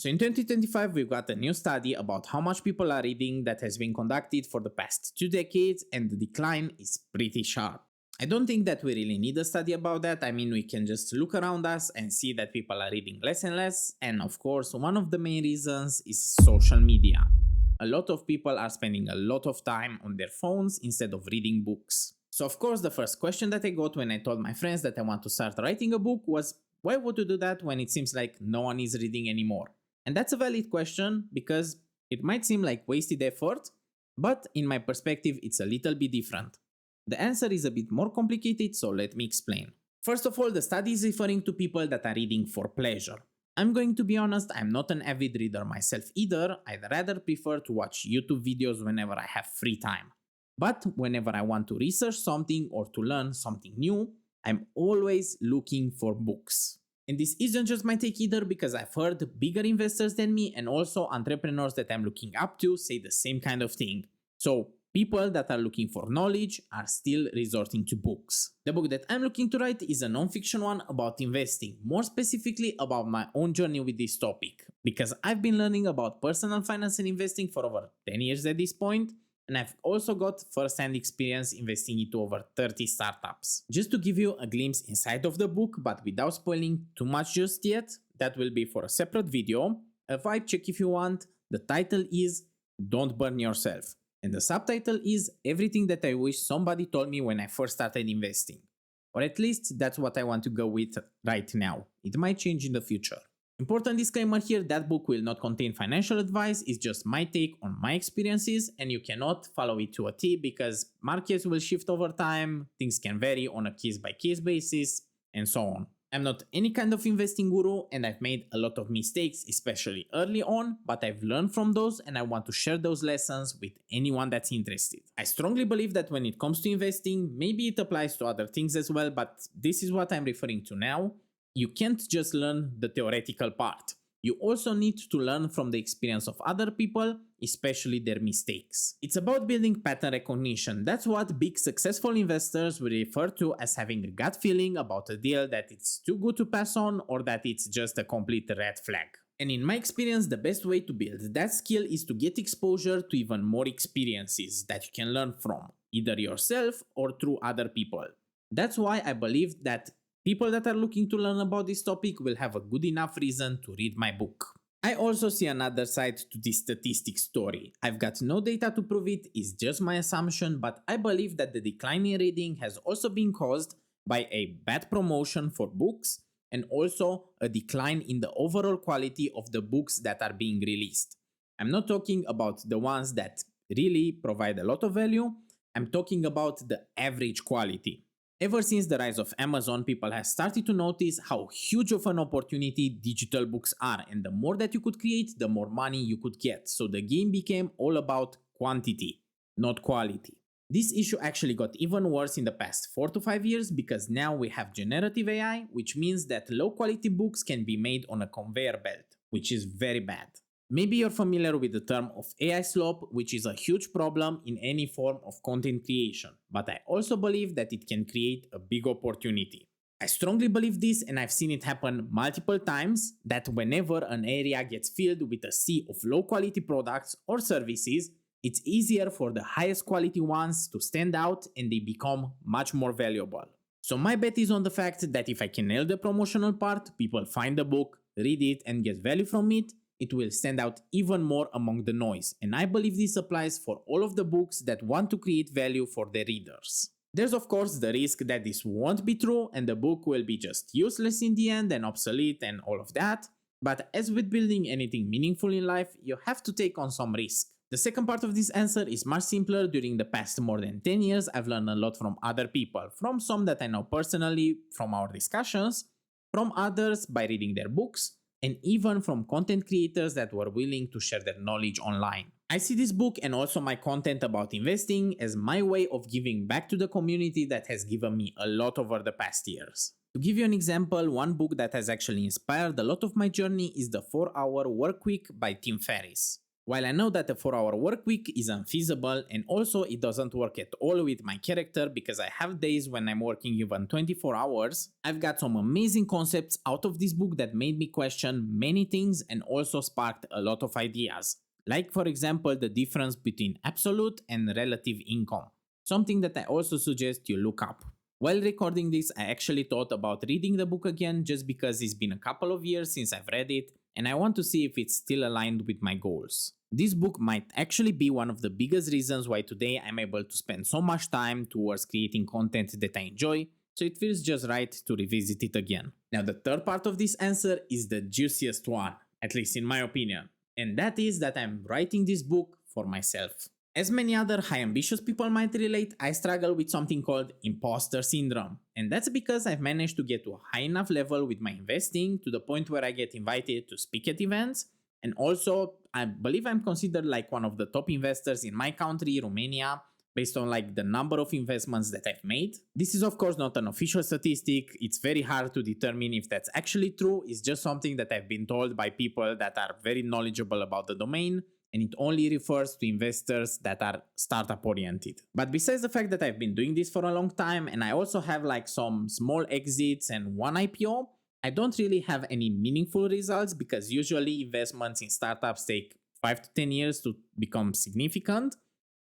So in 2025, we've got a new study about how much people are reading that has been conducted for the past 2 decades, and the decline is pretty sharp. I don't think that we really need a study about that. I mean, we can just look around us and see that people are reading less and less. And of course, one of the main reasons is social media. A lot of people are spending a lot of time on their phones instead of reading books. So of course, the first question that I got when I told my friends that I want to start writing a book was, why would you do that when it seems like no one is reading anymore? And that's a valid question because it might seem like wasted effort, but in my perspective, it's a little bit different. The answer is a bit more complicated, so let me explain. First of all, the study is referring to people that are reading for pleasure. I'm going to be honest, I'm not an avid reader myself either. I'd rather prefer to watch YouTube videos whenever I have free time. But whenever I want to research something or to learn something new, I'm always looking for books. And this isn't just my take either, because I've heard bigger investors than me and also entrepreneurs that I'm looking up to say the same kind of thing. So people that are looking for knowledge are still resorting to books. The book that I'm looking to write is a non-fiction one about investing, more specifically about my own journey with this topic, because I've been learning about personal finance and investing for over 10 years at this point, and I've also got first-hand experience investing into over 30 startups. Just to give you a glimpse inside of the book, but without spoiling too much just yet, that will be for a separate video. A vibe check if you want. The title is Don't Burn Yourself. And the subtitle is Everything That I Wish Somebody Told Me When I First Started Investing. Or at least that's what I want to go with right now. It might change in the future. Important disclaimer here, that book will not contain financial advice, it's just my take on my experiences, and you cannot follow it to a T because markets will shift over time, things can vary on a case-by-case basis, and so on. I'm not any kind of investing guru, and I've made a lot of mistakes, especially early on, but I've learned from those and I want to share those lessons with anyone that's interested. I strongly believe that when it comes to investing, maybe it applies to other things as well, but this is what I'm referring to now. You can't just learn the theoretical part. You also need to learn from the experience of other people, especially their mistakes. It's about building pattern recognition. That's what big successful investors will refer to as having a gut feeling about a deal that it's too good to pass on or that it's just a complete red flag. And in my experience, the best way to build that skill is to get exposure to even more experiences that you can learn from, either yourself or through other people. That's why I believe that people that are looking to learn about this topic will have a good enough reason to read my book. I also see another side to this statistic story. I've got no data to prove it, it's just my assumption, but I believe that the decline in reading has also been caused by a bad promotion for books and also a decline in the overall quality of the books that are being released. I'm not talking about the ones that really provide a lot of value, I'm talking about the average quality. Ever since the rise of Amazon, people have started to notice how huge of an opportunity digital books are, and the more that you could create, the more money you could get. So the game became all about quantity, not quality. This issue actually got even worse in the past 4 to 5 years because now we have generative AI, which means that low quality books can be made on a conveyor belt, which is very bad. Maybe you're familiar with the term of AI slop, which is a huge problem in any form of content creation, but I also believe that it can create a big opportunity. I strongly believe this, and I've seen it happen multiple times, that whenever an area gets filled with a sea of low quality products or services, it's easier for the highest quality ones to stand out and they become much more valuable. So my bet is on the fact that if I can nail the promotional part, people find the book, read it and get value from it, it will stand out even more among the noise, and I believe this applies for all of the books that want to create value for their readers. There's of course the risk that this won't be true and the book will be just useless in the end and obsolete and all of that, but as with building anything meaningful in life, you have to take on some risk. The second part of this answer is much simpler. During the past more than 10 years, I've learned a lot from other people, from some that I know personally from our discussions, from others by reading their books, and even from content creators that were willing to share their knowledge online. I see this book and also my content about investing as my way of giving back to the community that has given me a lot over the past years. To give you an example, one book that has actually inspired a lot of my journey is The 4-Hour Workweek by Tim Ferriss. While I know that a 4-hour work week is unfeasible, and also it doesn't work at all with my character because I have days when I'm working even 24 hours, I've got some amazing concepts out of this book that made me question many things and also sparked a lot of ideas. Like, for example, the difference between absolute and relative income, something that I also suggest you look up. While recording this, I actually thought about reading the book again just because it's been a couple of years since I've read it, and I want to see if it's still aligned with my goals. This book might actually be one of the biggest reasons why today I'm able to spend so much time towards creating content that I enjoy, so it feels just right to revisit it again. Now, the third part of this answer is the juiciest one, at least in my opinion, and that is that I'm writing this book for myself. As many other high ambitious people might relate, I struggle with something called imposter syndrome. And that's because I've managed to get to a high enough level with my investing to the point where I get invited to speak at events. And also, I believe I'm considered like one of the top investors in my country, Romania, based on like the number of investments that I've made. This is of course not an official statistic. It's very hard to determine if that's actually true. It's just something that I've been told by people that are very knowledgeable about the domain, and it only refers to investors that are startup oriented. But besides the fact that I've been doing this for a long time and I also have like some small exits and one IPO, I don't really have any meaningful results because usually investments in startups take 5 to 10 years to become significant.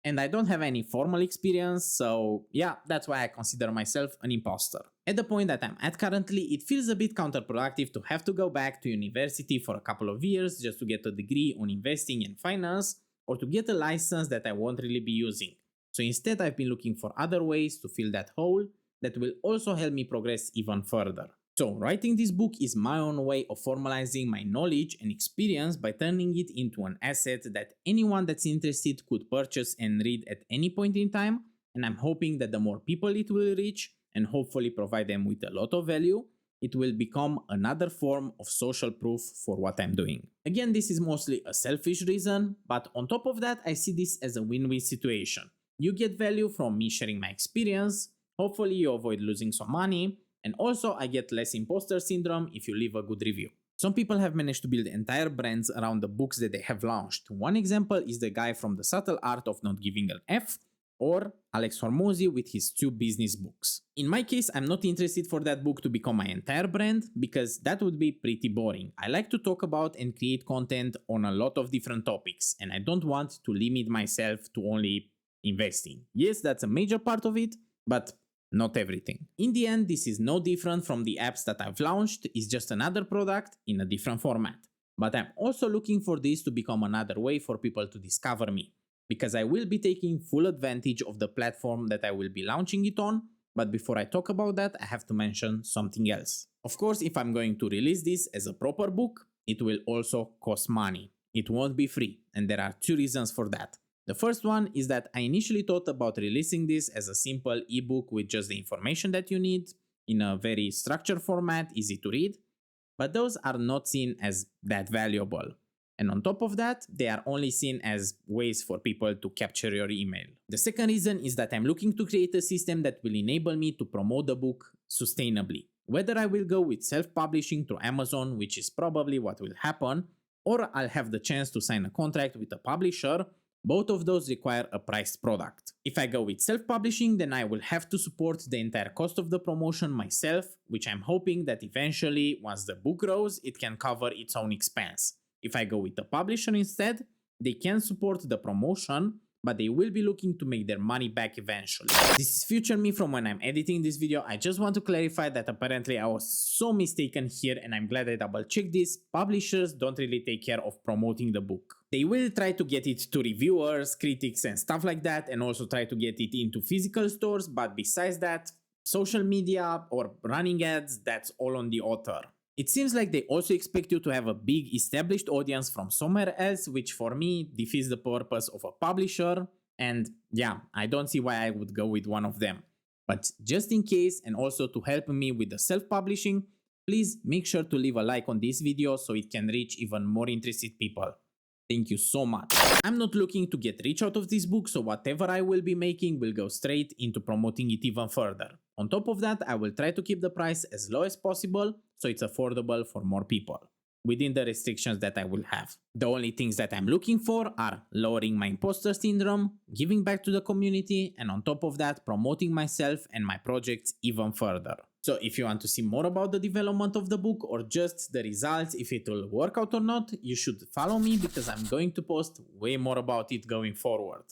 And I don't have any formal experience, so yeah, that's why I consider myself an imposter. At the point that I'm at currently, it feels a bit counterproductive to have to go back to university for a couple of years just to get a degree on investing and finance, or to get a license that I won't really be using. So instead, I've been looking for other ways to fill that hole that will also help me progress even further. So, writing this book is my own way of formalizing my knowledge and experience by turning it into an asset that anyone that's interested could purchase and read at any point in time, and I'm hoping that the more people it will reach, and hopefully provide them with a lot of value, it will become another form of social proof for what I'm doing. Again, this is mostly a selfish reason, but on top of that, I see this as a win-win situation. You get value from me sharing my experience, hopefully you avoid losing some money, and also I get less imposter syndrome if you leave a good review. Some people have managed to build entire brands around the books that they have launched. One example is the guy from The Subtle Art of Not Giving an F, or Alex Hormozy with his 2 business books. In my case, I'm not interested for that book to become my entire brand because that would be pretty boring. I like to talk about and create content on a lot of different topics, and I don't want to limit myself to only investing. Yes, that's a major part of it, but not everything. In the end, this is no different from the apps that I've launched, it's just another product in a different format. But I'm also looking for this to become another way for people to discover me, because I will be taking full advantage of the platform that I will be launching it on. But before I talk about that, I have to mention something else. Of course, if I'm going to release this as a proper book, it will also cost money. It won't be free, and there are 2 reasons for that. The first one is that I initially thought about releasing this as a simple ebook with just the information that you need in a very structured format, easy to read, but those are not seen as that valuable. And on top of that, they are only seen as ways for people to capture your email. The second reason is that I'm looking to create a system that will enable me to promote the book sustainably. Whether I will go with self-publishing through Amazon, which is probably what will happen, or I'll have the chance to sign a contract with a publisher, both of those require a priced product. If I go with self-publishing, then I will have to support the entire cost of the promotion myself, which I'm hoping that eventually, once the book grows, it can cover its own expense. If I go with a publisher instead, they can support the promotion, but they will be looking to make their money back eventually. This is future me from when I'm editing this video. I just want to clarify that apparently I was so mistaken here, and I'm glad I double checked this. Publishers don't really take care of promoting the book. They will try to get it to reviewers, critics and stuff like that, and also try to get it into physical stores, but besides that, social media or running ads, that's all on the author. It seems like they also expect you to have a big established audience from somewhere else, which for me defeats the purpose of a publisher, and yeah, I don't see why I would go with one of them. But just in case, and also to help me with the self-publishing, please make sure to leave a like on this video so it can reach even more interested people. Thank you so much. I'm not looking to get rich out of this book, so whatever I will be making will go straight into promoting it even further. On top of that, I will try to keep the price as low as possible so it's affordable for more people. within the restrictions that I will have. The only things that I'm looking for are lowering my imposter syndrome, giving back to the community, and on top of that, promoting myself and my projects even further. So if you want to see more about the development of the book or just the results, if it will work out or not, you should follow me because I'm going to post way more about it going forward.